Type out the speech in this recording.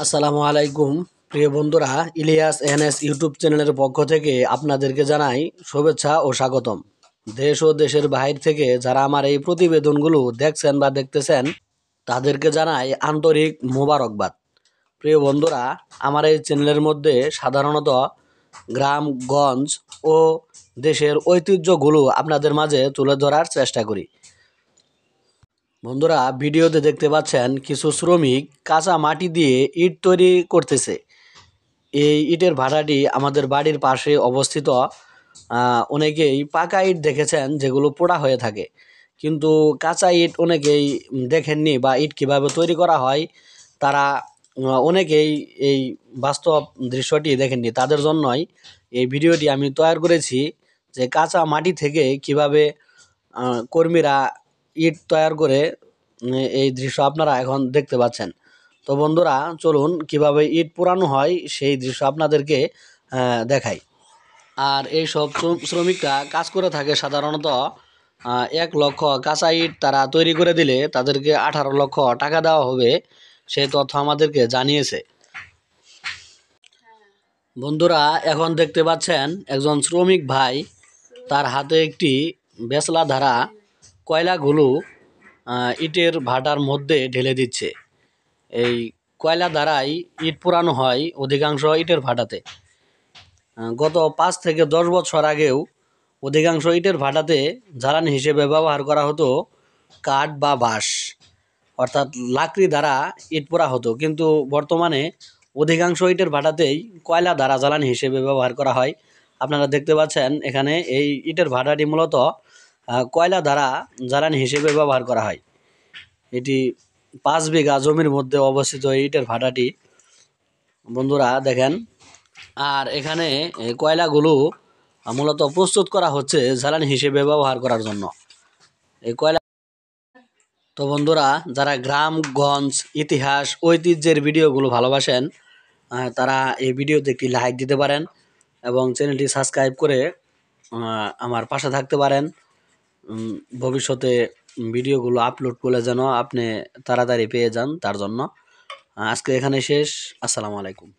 আসসালামু আলাইকুম প্রিয় বন্ধুরা, ইলিয়াস এনএস ইউটিউব চ্যানেলের পক্ষ থেকে আপনাদেরকে জানাই শুভেচ্ছা ও স্বাগতম। দেশ ও দেশের বাহির থেকে যারা আমার এই প্রতিবেদনগুলো দেখছেন বা দেখতেছেন তাদেরকে জানাই আন্তরিক মোবারকবাদ। প্রিয় বন্ধুরা, আমার এই চ্যানেলের মধ্যে সাধারণত গ্রামগঞ্জ ও দেশের ঐতিহ্যগুলো আপনাদের মাঝে তুলে ধরার চেষ্টা করি। বন্ধুরা, ভিডিওতে দেখতে পাচ্ছেন কিছু শ্রমিক কাঁচা মাটি দিয়ে ইট তৈরি করতেছে। এই ইটের ভাটাটি আমাদের বাড়ির পাশে অবস্থিত। অনেকেই পাকা ইট দেখেছেন যেগুলো পোড়া হয়ে থাকে, কিন্তু কাঁচা ইট অনেকেই দেখেননি বা ইট কিভাবে তৈরি করা হয় তারা অনেকেই এই বাস্তব দৃশ্যটি দেখেননি। তাদের জন্যই এই ভিডিওটি আমি তৈরি করেছি, যে কাঁচা মাটি থেকে কিভাবে কর্মীরা ইট তৈরি করে এই দৃশ্য আপনারা এখন দেখতে পাচ্ছেন। তো বন্ধুরা, চলুন কিভাবে ইট পোড়ানো হয় সেই দৃশ্য আপনাদেরকে দেখাই। আর এই সব শ্রমিকরা কাজ করে থাকে সাধারণত 1 লক্ষ কাঁচা ইট তারা তৈরি করে দিলে তাদেরকে 18 লক্ষ টাকা দেওয়া হবে, সেই তথ্য আমাদেরকে জানিয়েছে। বন্ধুরা, এখন দেখতে পাচ্ছেন একজন শ্রমিক ভাই তার হাতে একটি বেসলা ধারা কয়লাগুলো ইটের ভাটার মধ্যে ঢেলে দিচ্ছে। এই কয়লা দ্বারাই ইট পোড়ানো হয় অধিকাংশ ইটের ভাটাতে। গত 5 থেকে 10 বছর আগেও অধিকাংশ ইটের ভাটাতে জ্বালানি হিসেবে ব্যবহার করা হতো কাঠ বা বাঁশ, অর্থাৎ লাকড়ি দ্বারা ইট পোড়া হতো। কিন্তু বর্তমানে অধিকাংশ ইটের ভাটাতেই কয়লা দ্বারা জ্বালানি হিসেবে ব্যবহার করা হয়। আপনারা দেখতে পাচ্ছেন এখানে এই ইটের ভাটাটি মূলত কয়লা দ্বারা জ্বালানি হিসেবে ব্যবহার করা হয়। এটি 5 বিঘা জমির মধ্যে অবস্থিত এই ইটের ভাটাটি, বন্ধুরা দেখেন। আর এখানে কয়লাগুলো মূলত প্রস্তুত করা হচ্ছে জ্বালানি হিসেবে ব্যবহার করার জন্য এই কয়লা। তো বন্ধুরা, যারা গ্রামগঞ্জ ইতিহাস ঐতিহ্যের ভিডিওগুলো ভালোবাসেন তারা এই ভিডিওতে একটি লাইক দিতে পারেন এবং চ্যানেলটি সাবস্ক্রাইব করে আমার পাশে থাকতে পারেন। ভবিষ্যতে ভিডিওগুলো আপলোড করলে যেন আপনি তাড়াতাড়ি পেয়ে যান, তার জন্য আজকে এখানে শেষ। আসসালামু আলাইকুম।